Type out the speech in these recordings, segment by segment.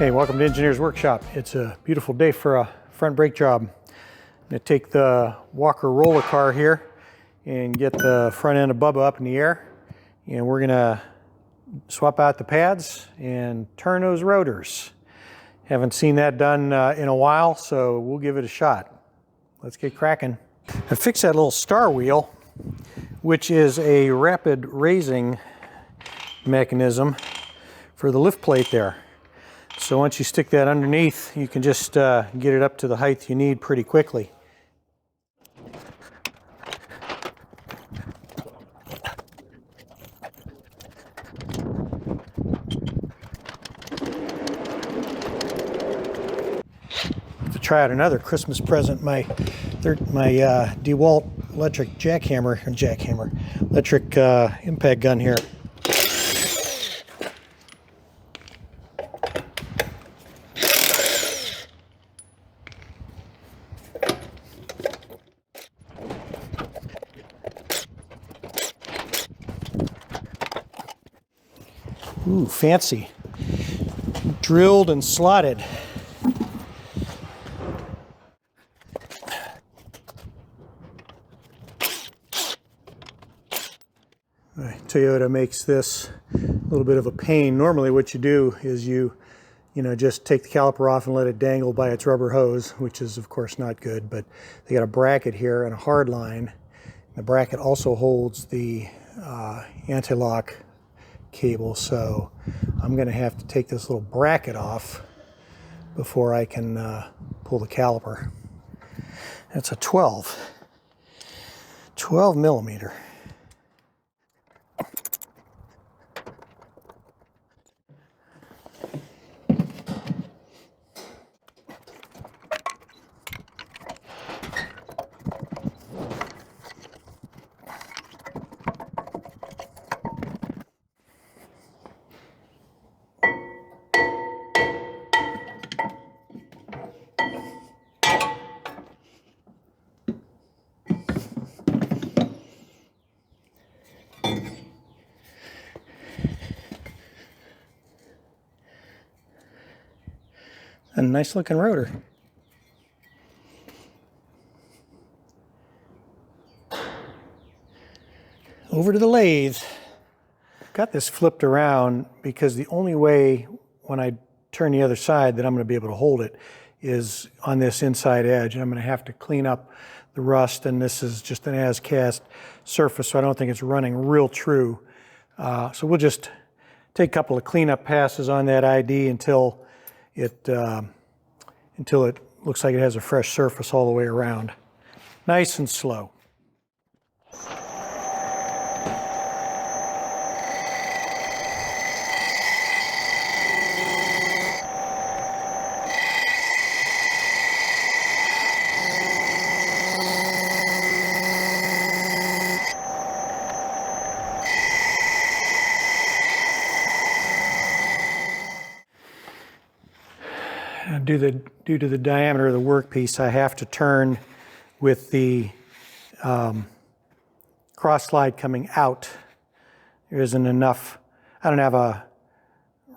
Hey, welcome to Engineer's Workshop. It's a beautiful day for a front brake job. I'm going to take the Walker roller car here and get the front end of Bubba up in the air. And we're going to swap out the pads and turn those rotors. Haven't seen that done in a while, so we'll give it a shot. Let's get cracking. I fixed that little star wheel, which is a rapid raising mechanism for the lift plate there. So once you stick that underneath, you can just get it up to the height you need pretty quickly. To try out another Christmas present, my DeWalt electric electric impact gun here. Ooh, fancy. Drilled and slotted. Toyota makes this a little bit of a pain. Normally what you do is you just take the caliper off and let it dangle by its rubber hose, which is of course not good, but they got a bracket here and a hard line. The bracket also holds the anti-lock cable, so I'm going to have to take this little bracket off before I can pull the caliper. That's a 12 millimeter. A nice looking rotor. Over to the lathe. Got this flipped around because the only way when I turn the other side that I'm going to be able to hold it is on this inside edge. And I'm going to have to clean up the rust, and this is just an as-cast surface, so I don't think it's running real true. So we'll just take a couple of cleanup passes on that ID until it looks like it has a fresh surface all the way around. Nice and slow. Due to the diameter of the workpiece, I have to turn with the cross slide coming out. There isn't enough. I don't have a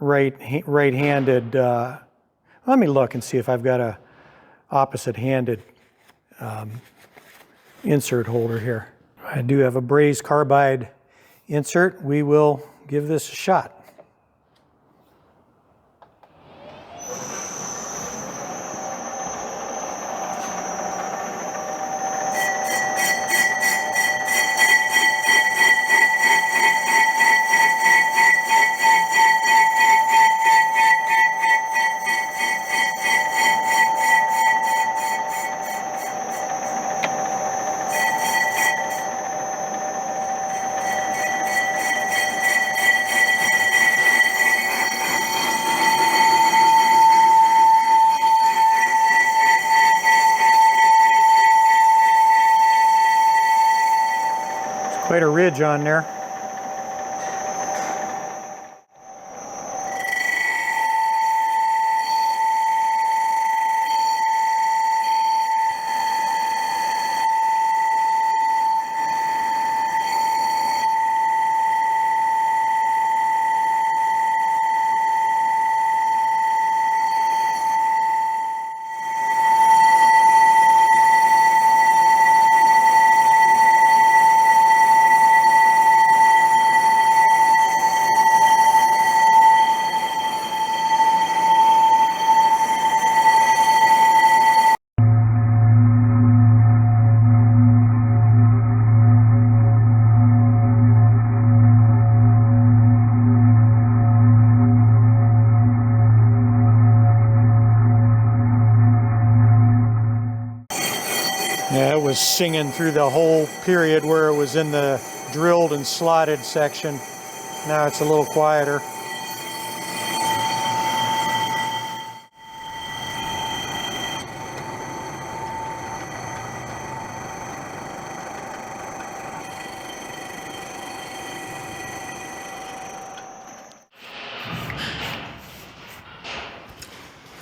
right-handed. Let me look and see if I've got a opposite-handed insert holder here. I do have a brazed carbide insert. We will give this a shot. Quite a ridge on there. Yeah, it was singing through the whole period where it was in the drilled and slotted section. Now it's a little quieter.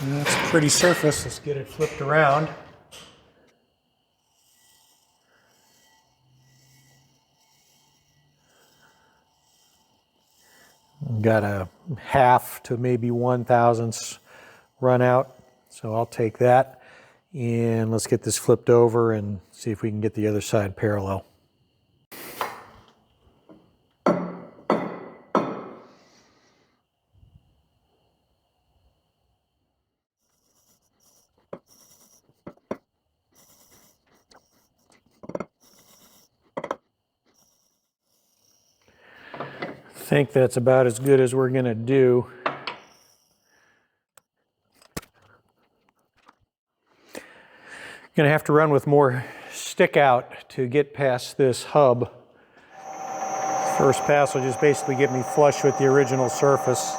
And that's a pretty surface. Let's get it flipped around. Got a half to maybe 1/1000 run out, so I'll take that. And let's get this flipped over and see if we can get the other side parallel. I think that's about as good as we're going to do. Going to have to run with more stick out to get past this hub. First pass will just basically get me flush with the original surface.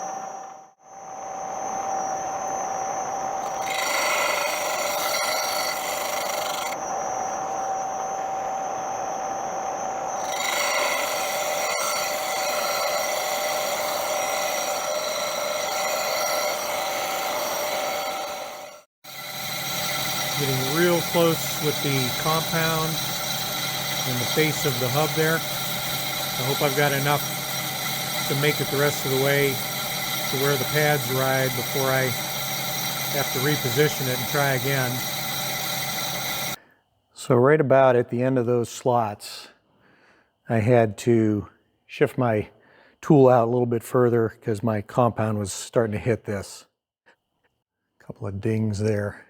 Getting real close with the compound and the face of the hub there. I hope I've got enough to make it the rest of the way to where the pads ride before I have to reposition it and try again. So right about at the end of those slots, I had to shift my tool out a little bit further because my compound was starting to hit this. A couple of dings there.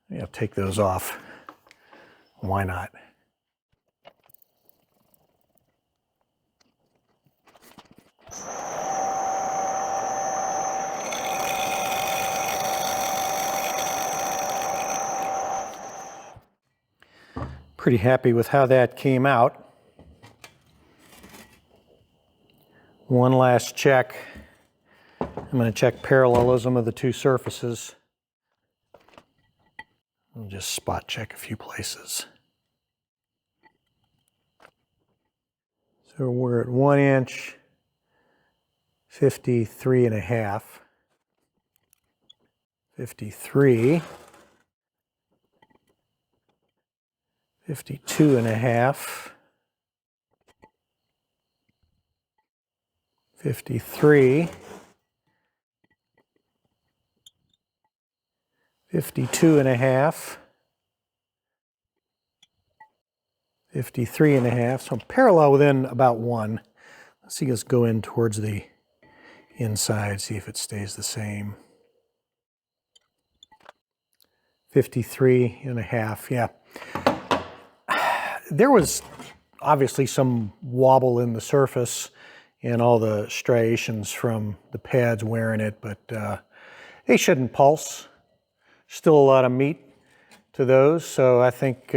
Yeah, take those off. Why not? Pretty happy with how that came out. One last check. I'm going to check parallelism of the two surfaces. I'll just spot check a few places. So we're at 1 inch, 53.5, 53, 52.5, 53, 52.5, 53.5, so I'm parallel within about 1. Let's see, let's go in towards the inside, see if it stays the same. 53.5, yeah. There was obviously some wobble in the surface and all the striations from the pads wearing it, but they shouldn't pulse. Still a lot of meat to those, so I think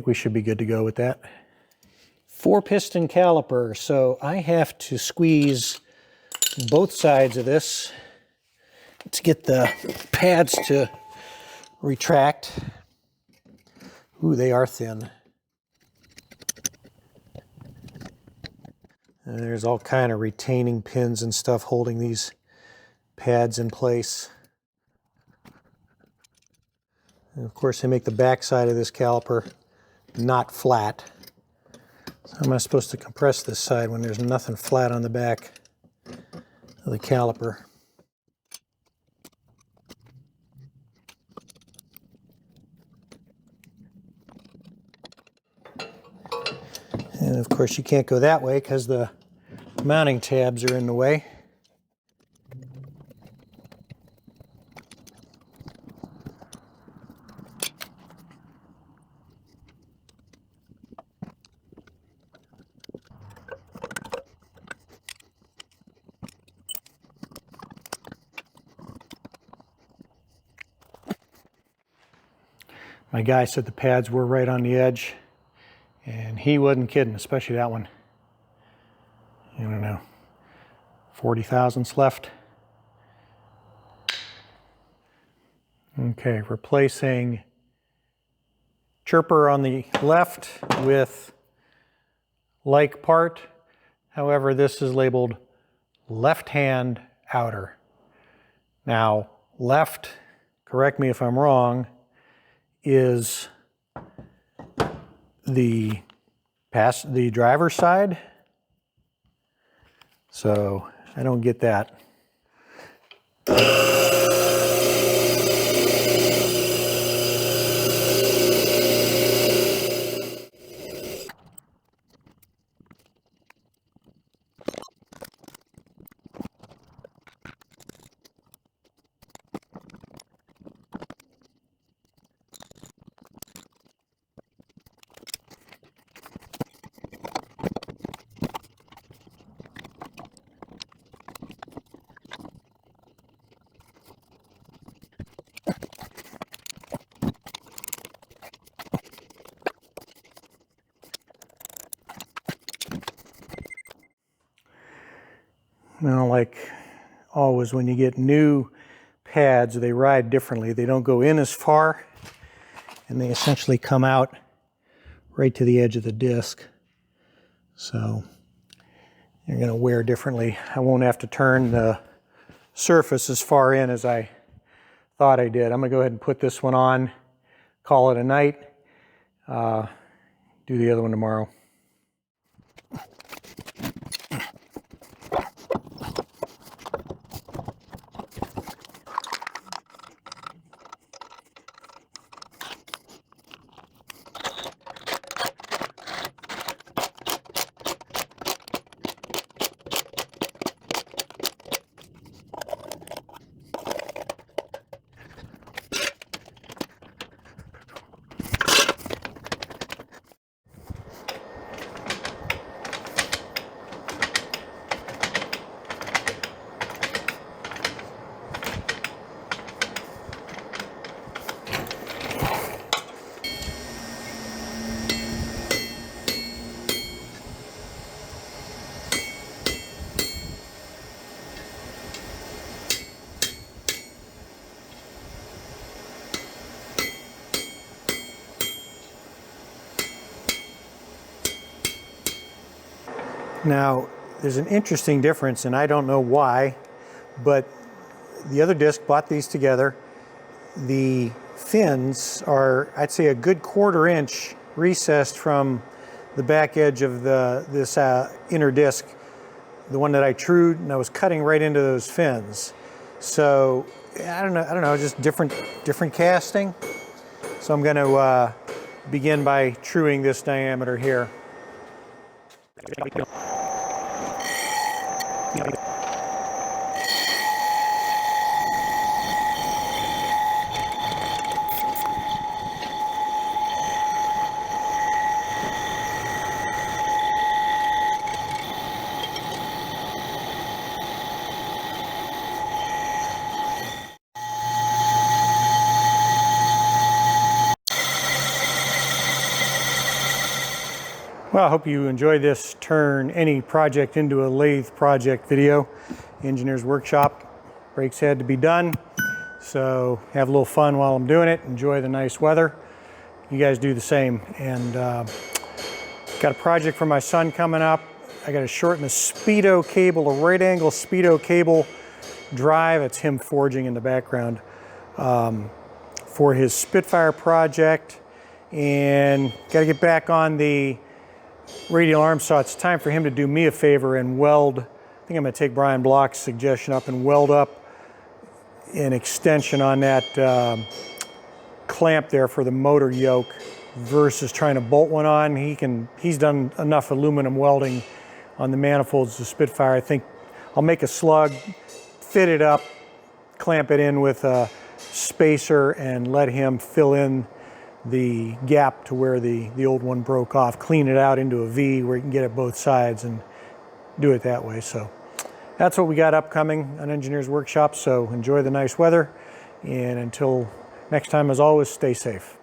we should be good to go with that. 4-piston caliper, so I have to squeeze both sides of this to get the pads to retract. Ooh, they are thin. And there's all kind of retaining pins and stuff holding these pads in place. And of course, they make the back side of this caliper not flat. So how am I supposed to compress this side when there's nothing flat on the back of the caliper? And of course, you can't go that way because the mounting tabs are in the way. My guy said the pads were right on the edge, and he wasn't kidding, especially that one. I don't know, 40 thousandths left. Okay, replacing chirper on the left with like part. However, this is labeled left hand outer. Now, left, correct me if I'm wrong, is the driver's side. So I don't get that. Well, like always, when you get new pads, they ride differently. They don't go in as far, and they essentially come out right to the edge of the disc. So you're going to wear differently. I won't have to turn the surface as far in as I thought I did. I'm going to go ahead and put this one on, call it a night, do the other one tomorrow. Now, there's an interesting difference, and I don't know why, but the other disc bought these together. The fins are, I'd say, a good 1/4 inch recessed from the back edge of this inner disc, the one that I trued, and I was cutting right into those fins. So I don't know, just different casting. So I'm going to begin by truing this diameter here. Well, I hope you enjoyed this turn any project into a lathe project video. Engineer's workshop. Brakes had to be done, so have a little fun while I'm doing it. Enjoy the nice weather. You guys do the same. And got a project for my son coming up. I got to shorten the speedo cable, a right angle speedo cable drive. It's him forging in the background for his Spitfire project. And got to get back on the radial arm saw. It's time for him to do me a favor and weld. I think I'm going to take Brian Block's suggestion up and weld up an extension on that clamp there for the motor yoke versus trying to bolt one on. He's done enough aluminum welding on the manifolds of the Spitfire. I think I'll make a slug, fit it up, clamp it in with a spacer, and let him fill in the gap to where the old one broke off, clean it out into a V where you can get it both sides and do it that way. So that's what we got upcoming on Engineer's Workshop. So enjoy the nice weather, and until next time, as always, stay safe.